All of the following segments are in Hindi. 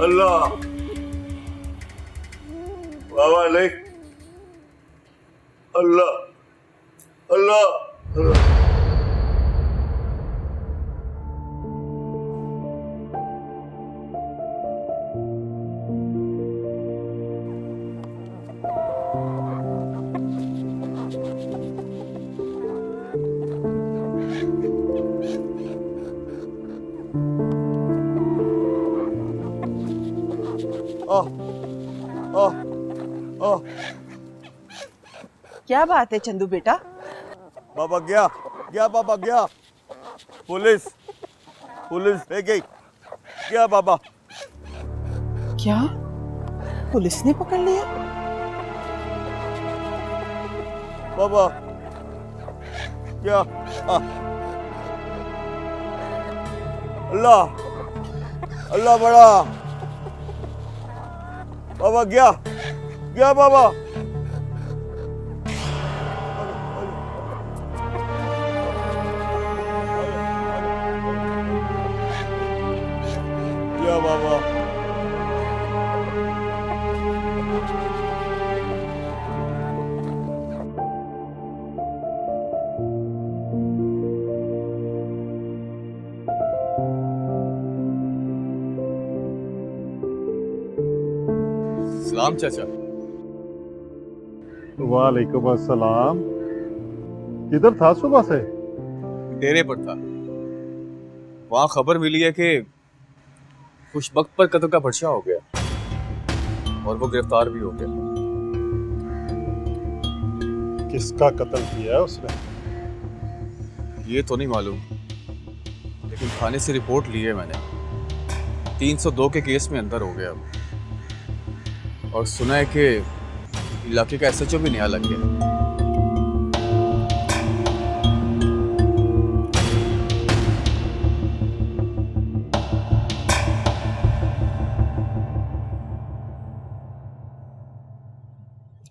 अल्लाह, बाबा नहीं, अल्लाह, अल्लाह, अल्लाह। ओह, ओह, ओह, क्या बात है चंदू बेटा? बाबा गया, गया बाबा गया। पुलिस, पुलिस ले गई। गया बाबा। क्या पुलिस ने पकड़ लिया? बाबा क्या? अल्लाह, अल्लाह बड़ा। बाबा गया, गया बाबा। गया बाबा। सलाम चाचा। वालेकुम अस्सलाम। किधर था सुबह से? डेरे पर था। वहां खबर मिली है कि खुशबख्त पर कत्ल का पर्चा हो गया और वो गिरफ्तार भी हो गया। किसका कत्ल किया है उसने? ये तो नहीं मालूम, लेकिन थाने से रिपोर्ट ली है मैंने। 302 के केस में अंदर हो गया और सुना है कि इलाके का एसएचओ भी नया लग गया।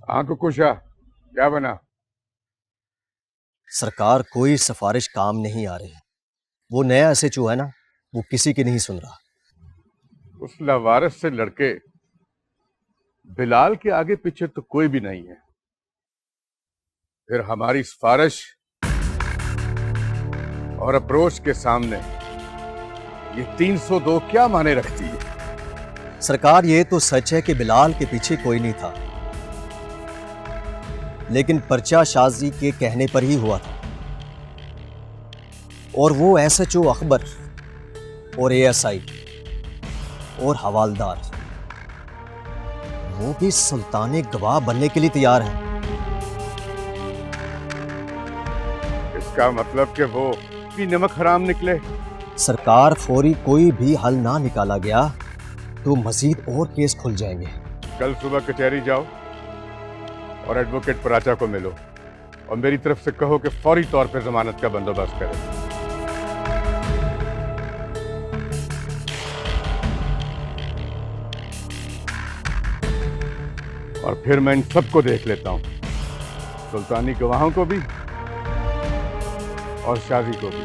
हाँ तो कुशा, क्या बना? सरकार कोई सिफारिश काम नहीं आ रही। वो नया एसएचओ है ना, वो किसी की नहीं सुन रहा। उस लावारिस से लड़के बिलाल के आगे पीछे तो कोई भी नहीं है। फिर हमारी सिफारिश और अप्रोच के सामने ये 302 क्या माने रखती है? सरकार, ये तो सच है कि बिलाल के पीछे कोई नहीं था, लेकिन पर्चा शाजी के कहने पर ही हुआ था। और वो एसएचओ अकबर और एएसआई और हवालदार, वो भी सुल्ताने गवाह बनने के लिए तैयार हैं। इसका मतलब कि वो भी नमक हराम निकले। सरकार, फौरी कोई भी हल ना निकाला गया तो मजीद और केस खुल जाएंगे। कल सुबह कचहरी जाओ और एडवोकेट पराचा को मिलो और मेरी तरफ से कहो कि फौरी तौर पर जमानत का बंदोबस्त करें। और फिर मैं इन सबको देख लेता हूं, सुल्तानी गवाहों को भी और शादी को भी।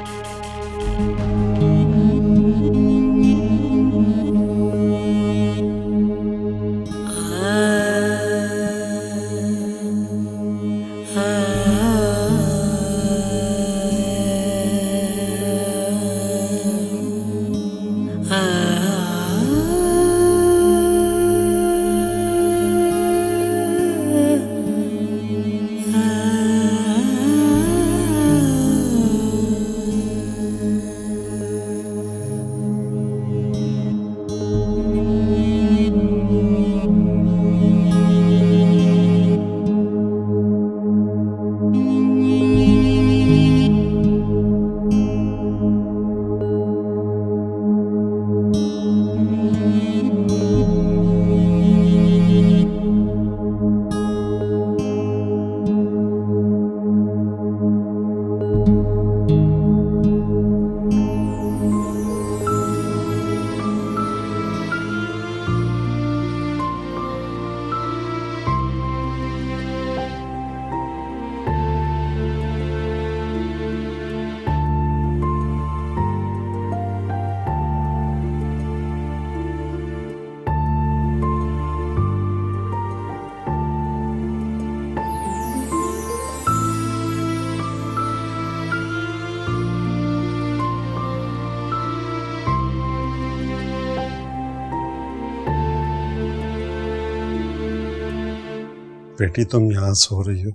बेटी तुम यहां सो रही हो,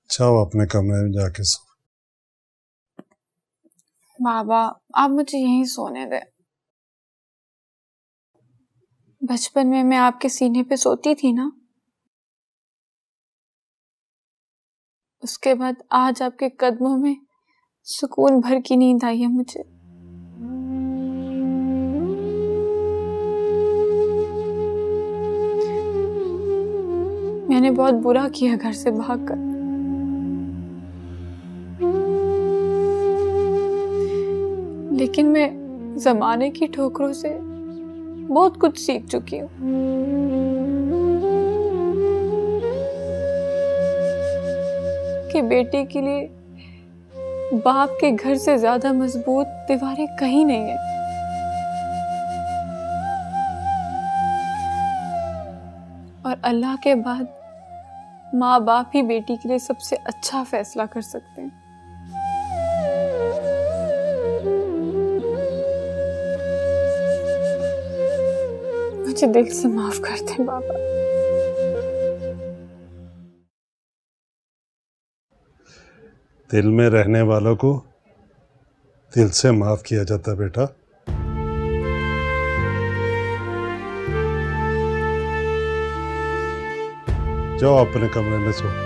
जाओ अपने कमरे में जाके सो। बाबा आप मुझे यहीं सोने दे। बचपन में मैं आपके सीने पे सोती थी ना, उसके बाद आज आपके कदमों में सुकून भर की नींद आई है मुझे। मैंने बहुत बुरा किया घर से भागकर, लेकिन मैं जमाने की ठोकरों से बहुत कुछ सीख चुकी हूँ। कि बेटे के लिए बाप के घर से ज्यादा मजबूत दीवारें कहीं नहीं है। और अल्लाह के बाद माँ बाप ही बेटी के लिए सबसे अच्छा फैसला कर सकते हैं। मुझे दिल से माफ कर दे बाबा। दिल में रहने वालों को दिल से माफ किया जाता बेटा। जाओ अपने कमरे में सो।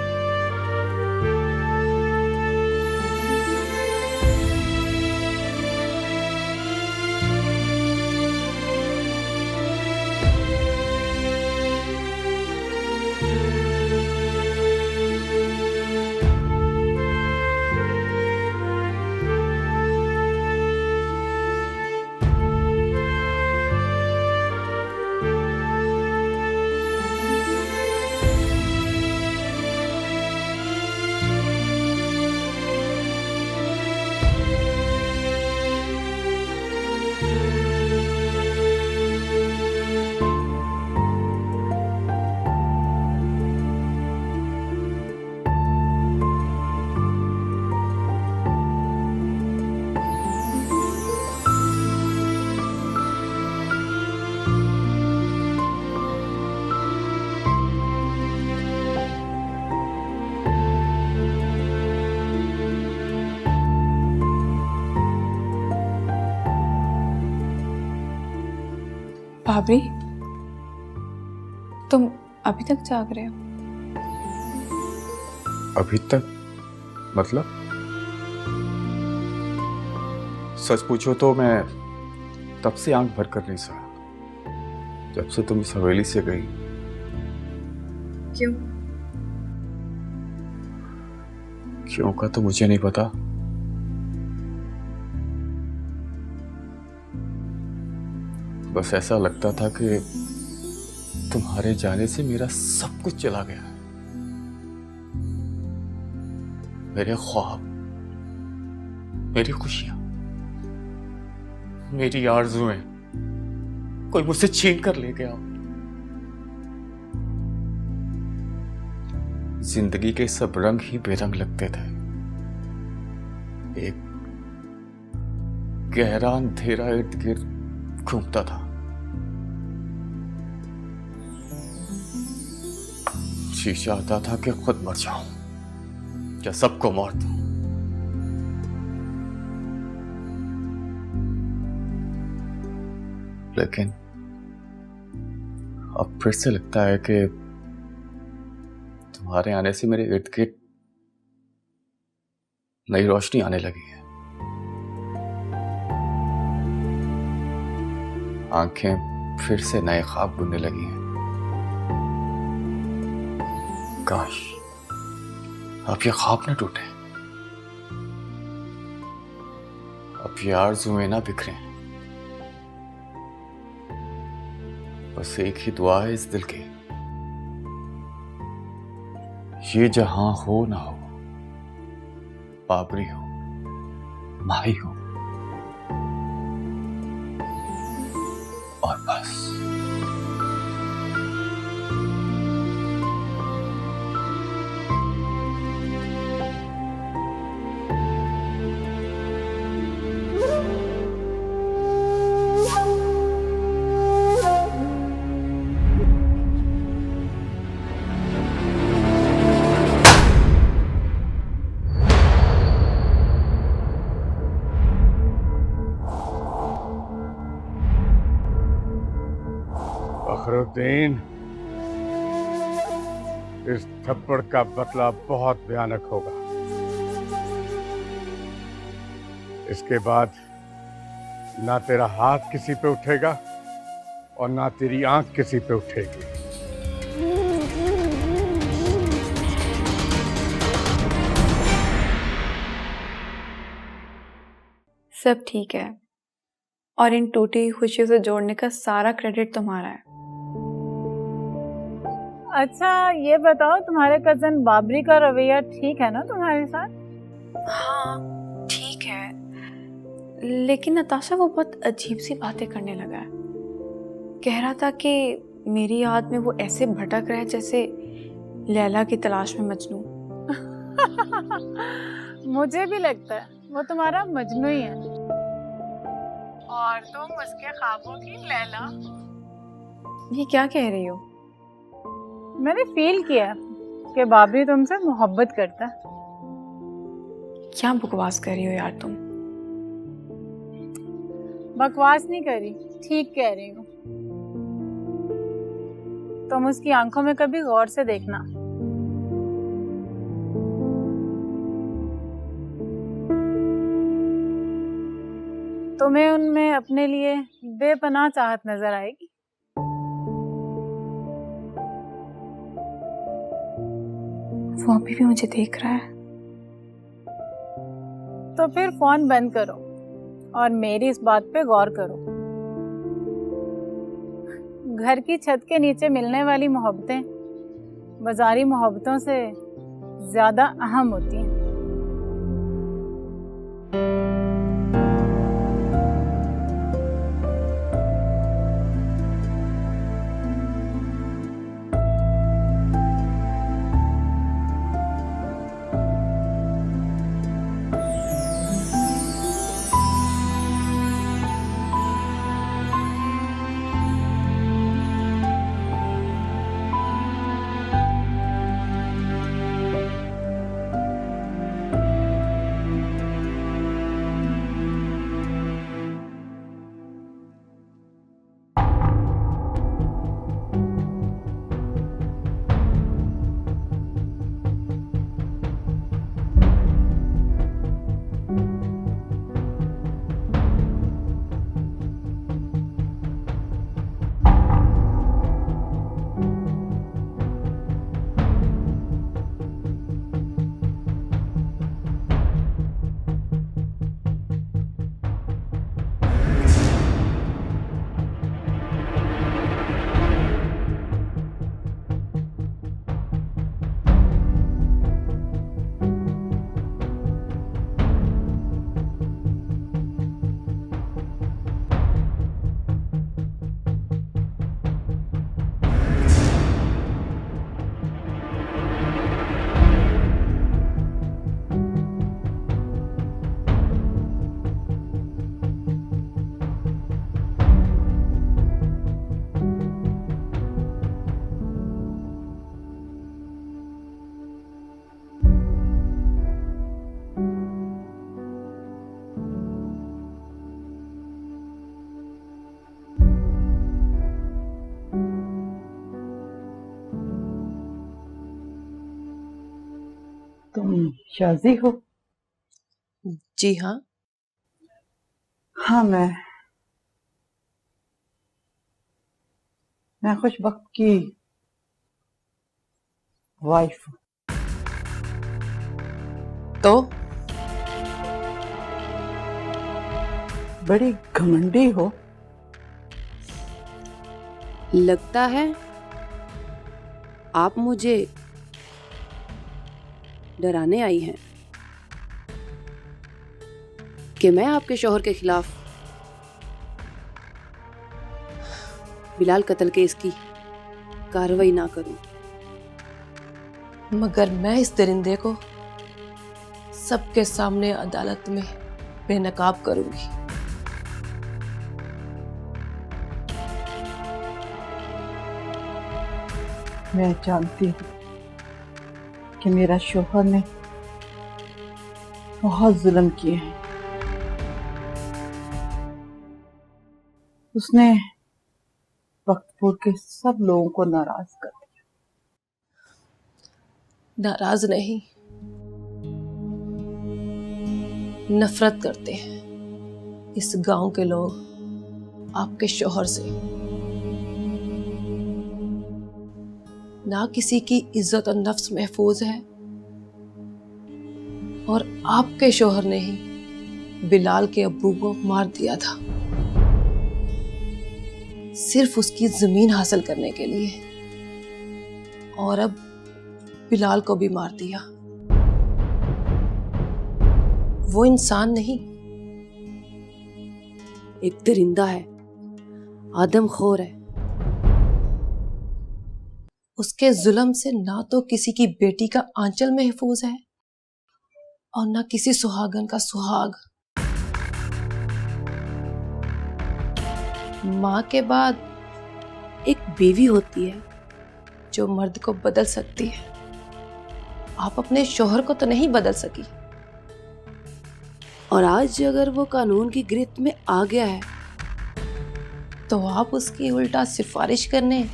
भाभी तुम अभी तक जाग रहे हो? अभी तक मतलब? सच पूछो तो मैं तब से आंख भर कर नहीं सोया जब से तुम इस हवेली से गई। क्यों? क्यों का तो मुझे नहीं पता। बस ऐसा लगता था कि तुम्हारे जाने से मेरा सब कुछ चला गया। मेरे ख्वाब, मेरी खुशियां, मेरी आरज़ुएं कोई मुझसे छीन कर ले गया। जिंदगी के सब रंग ही बेरंग लगते थे। एक गहरा अंधेरा इर्द गिर्द घूमता था। जी चाहता था कि खुद मर जाऊं या सबको मार दूं। लेकिन अब फिर से लगता है कि तुम्हारे आने से मेरे इर्द गिर्द नई रोशनी आने लगी है। आंखें फिर से नए ख्वाब बुनने लगी हैं। काश अब ये ख्वाब न टूटे, अब ये आरज़ुएं ना बिखरे। बस एक ही दुआ है इस दिल की, ये जहां हो ना हो, बाबरी हो, माही हो, और बस। फखरुद्दीन, इस थप्पड़ का बदला बहुत भयानक होगा। इसके बाद ना तेरा हाथ किसी पे उठेगा और ना तेरी आंख किसी पे उठेगी। सब ठीक है और इन टूटी हुई खुशियों से जोड़ने का सारा क्रेडिट तुम्हारा है। अच्छा ये बताओ, तुम्हारे कजन बाबरी का रवैया ठीक है ना तुम्हारे साथ? हाँ ठीक है, लेकिन नताशा वो बहुत अजीब सी बातें करने लगा है। कह रहा था कि मेरी याद में वो ऐसे भटक रहा है जैसे लैला की तलाश में मजनू। मुझे भी लगता है वो तुम्हारा मजनू ही है और तुम उसके ख्वाबों की लैला। ये क्या कह रही हो? मैंने फील किया कि बाबरी तुमसे मोहब्बत करता है। क्या बकवास कर रही हो यार तुम? बकवास नहीं करी, ठीक कह रही हूँ। तुम उसकी आंखों में कभी गौर से देखना। तुम्हें उनमें अपने लिए बेपनाह चाहत नजर आएगी। वो अभी भी मुझे देख रहा है। तो फिर फोन बंद करो और मेरी इस बात पे गौर करो। घर की छत के नीचे मिलने वाली मोहब्बतें बाजारी मोहब्बतों से ज्यादा अहम होती हैं। तुम शाजी हो? जी हाँ। हाँ, मैं खुशबख्त की वाइफ हूँ। तो बड़ी घमंडी हो। लगता है आप मुझे डराने आई हैं कि मैं आपके शौहर के खिलाफ बिलाल कत्ल केस की कार्रवाई ना करूं। मगर मैं इस दरिंदे को सबके सामने अदालत में बेनकाब करूंगी। मैं जानती हूँ कि मेरा शौहर ने बहुत जुल्म किए हैं। उसने वक्तपुर के सब लोगों को नाराज कर दिया। नाराज नहीं, नफरत करते हैं इस गांव के लोग आपके शौहर से। ना किसी की इज्जत और नफ्स महफूज है, और आपके शौहर ने ही बिलाल के अब्बू को मार दिया था, सिर्फ उसकी जमीन हासिल करने के लिए, और अब बिलाल को भी मार दिया। वो इंसान नहीं, एक दरिंदा है, आदमखोर है। उसके जुल्म से ना तो किसी की बेटी का आंचल महफूज है और ना किसी सुहागन का सुहाग। मां के बाद एक बीवी होती है जो मर्द को बदल सकती है। आप अपने शौहर को तो नहीं बदल सकी, और आज अगर वो कानून की गिरफ्त में आ गया है तो आप उसकी उल्टा सिफारिश करने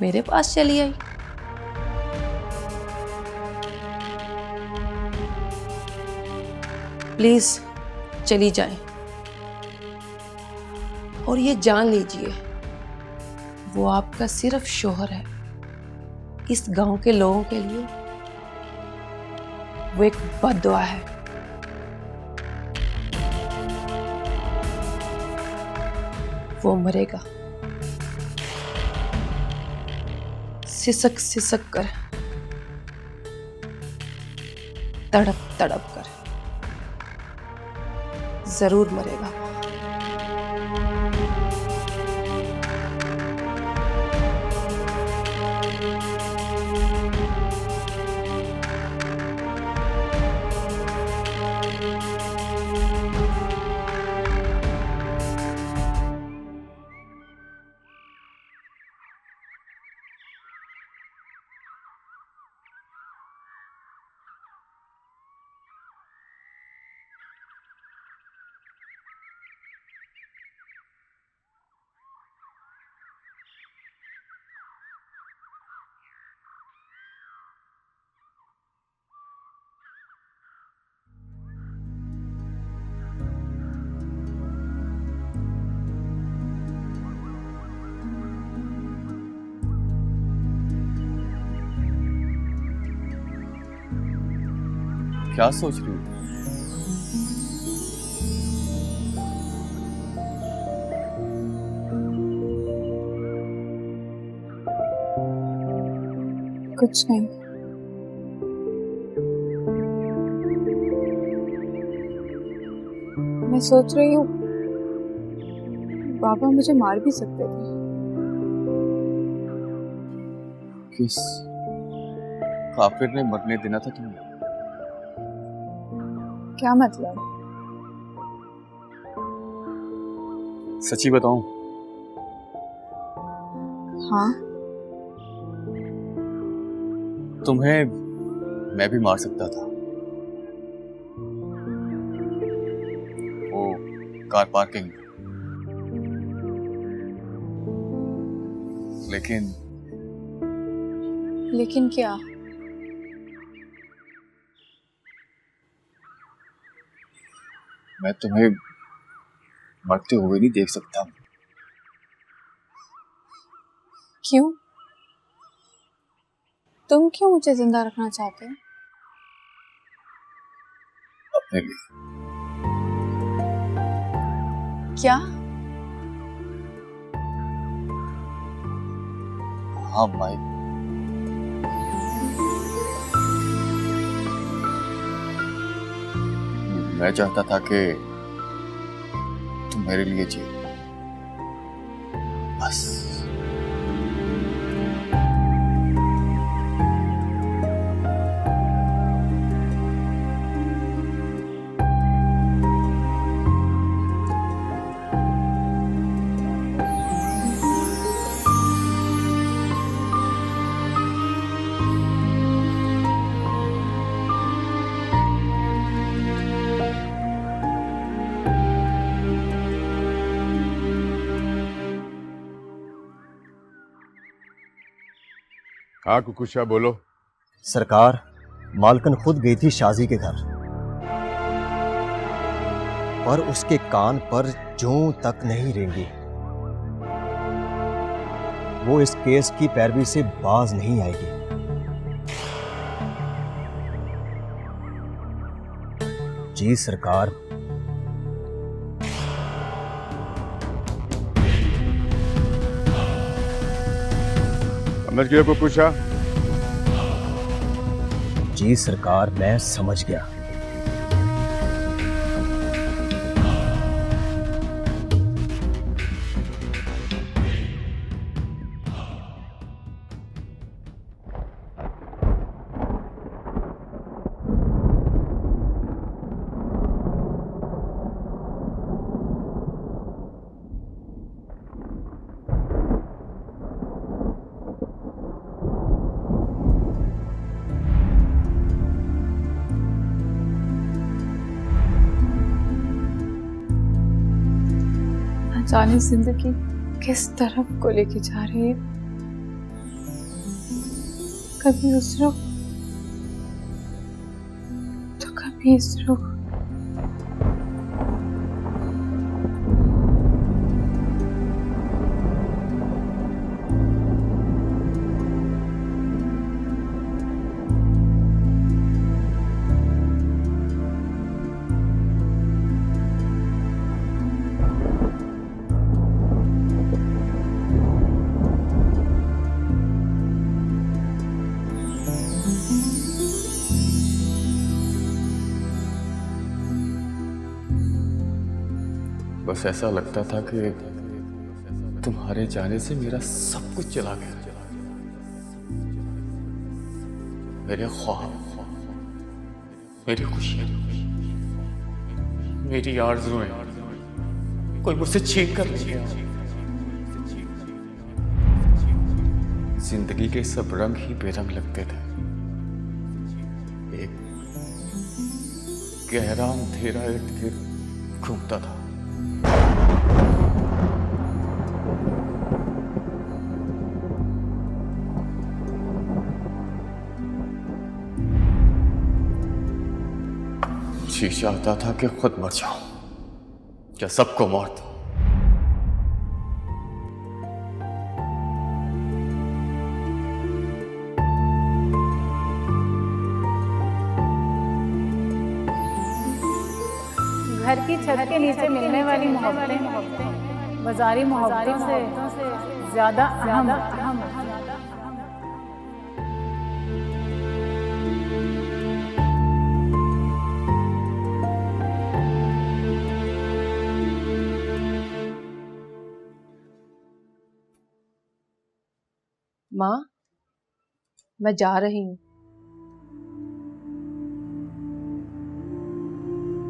मेरे पास चली आई। प्लीज चली जाएं, और ये जान लीजिए वो आपका सिर्फ शौहर है। इस गांव के लोगों के लिए वो एक बद्दुआ है। वो मरेगा सिसक सिसक कर, तड़प तड़प कर, जरूर मरेगा। क्या सोच रही हो? कुछ नहीं। मैं सोच रही हूँ बाबा मुझे मार भी सकते थे। किस काफिर ने मरने देना था तुम्हें? क्या मतलब? सच्ची बताऊं? हाँ। तुम्हें मैं भी मार सकता था। वो कार पार्किंग, लेकिन क्या? मैं तुम्हें मरते हुए नहीं देख सकता। क्यों? तुम क्यों मुझे जिंदा रखना चाहते हो? अपने लिए। क्या? हाँ माई, मैं चाहता था कि तुम मेरे लिए जियो, बस। हाँ कुकुशा बोलो। सरकार, मालकन खुद गई थी शाजी के घर, पर उसके कान पर जूं तक नहीं रेंगी। वो इस केस की पैरवी से बाज नहीं आएगी। जी सरकार। समझ गए कुकुशा? जी सरकार, मैं समझ गया। जाने जिंदगी किस तरफ को लेके जा रही है। कभी उस रुख तो कभी इस रुख। बस ऐसा लगता था कि तुम्हारे जाने से मेरा सब कुछ चला गया। मेरे ख्वाब, मेरी खुशियां, मेरी आरज़ुएं कोई मुझसे छीन कर ले गया। जिंदगी के सब रंग ही बेरंग लगते थे। एक गहरा अंधेरा इर्द गिर्द घूमता था। जी चाहता था कि खुद मर जाऊं या सबको मार दूं। घर की छत के नीचे मिलने वाली मोहब्बतें बाजारी मोहब्बतों से ज्यादा अहम होती हैं। माँ, मैं जा रही हूँ।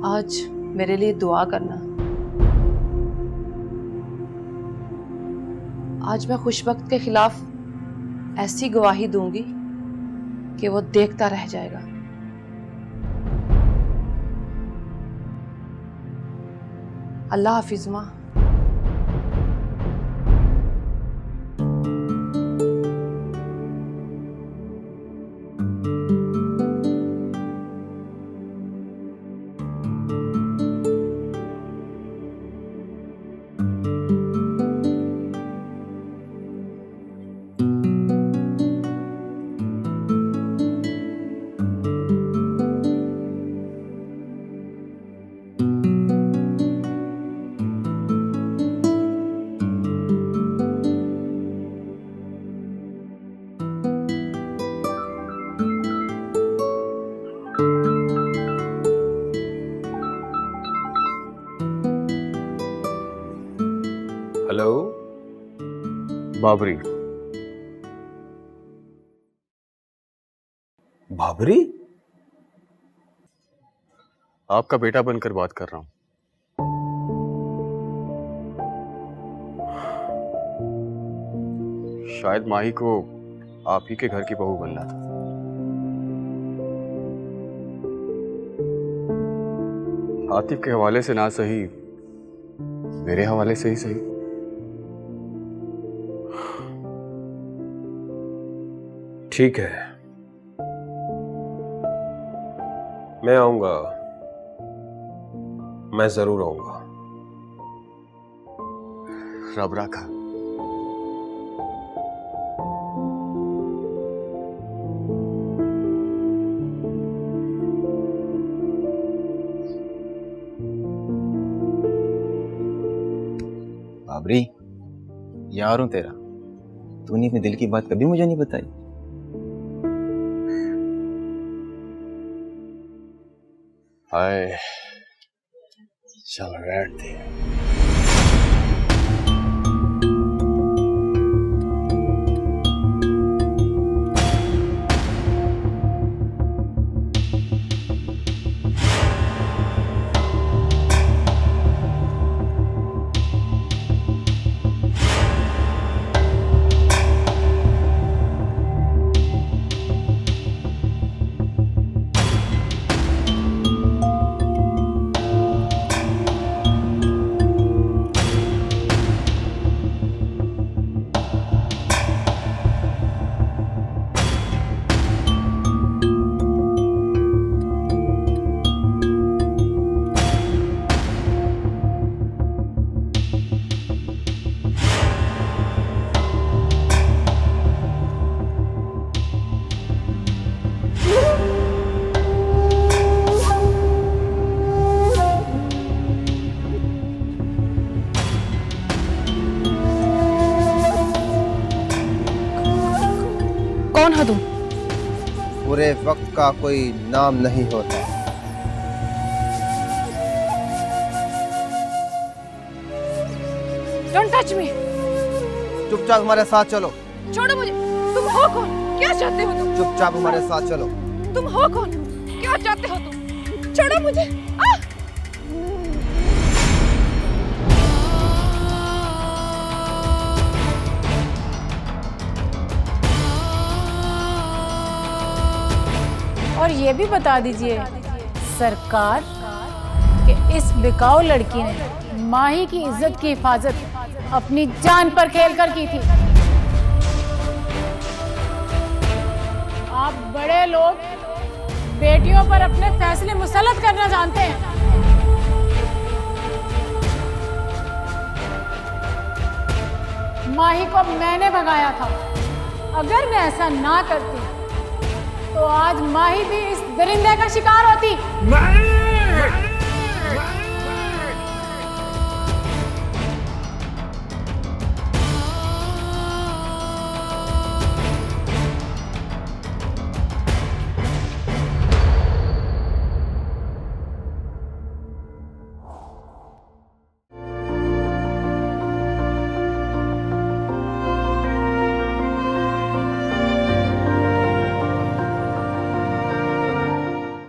आज मेरे लिए दुआ करना। आज मैं खुशबख्त के खिलाफ ऐसी गवाही दूंगी कि वो देखता रह जाएगा। अल्लाह हाफिज माँ। हेलो बाबरी। बाबरी? आपका बेटा बनकर बात कर रहा हूं। शायद माही को आप ही के घर की बहू बनना था। आतिफ के हवाले से ना सही, मेरे हवाले से ही सही। ठीक है, मैं आऊंगा, मैं जरूर आऊंगा। रब रखा। बाबरी, यार हूं तेरा, तूने अपने दिल की बात कभी मुझे नहीं बताई। हाय, चल बैठते हैं। कौन हो तुम? पूरे वक्त का कोई नाम नहीं होता। Don't touch me. चुपचाप हमारे साथ चलो। छोड़ो मुझे। तुम हो कौन? क्या चाहते हो तुम? चुपचाप हमारे साथ चलो। तुम हो कौन? क्या चाहते हो तुम? छोड़ो मुझे। और ये भी बता दीजिए सरकार कि इस बिकाऊ लड़की ने माही की इज्जत की हिफाजत अपनी जान पर खेलकर की थी। आप बड़े लोग बेटियों पर अपने फैसले मुसल्लत करना जानते हैं। माही को मैंने भगाया था। अगर मैं ऐसा ना करती तो आज माही भी इस दरिंदे का शिकार होती।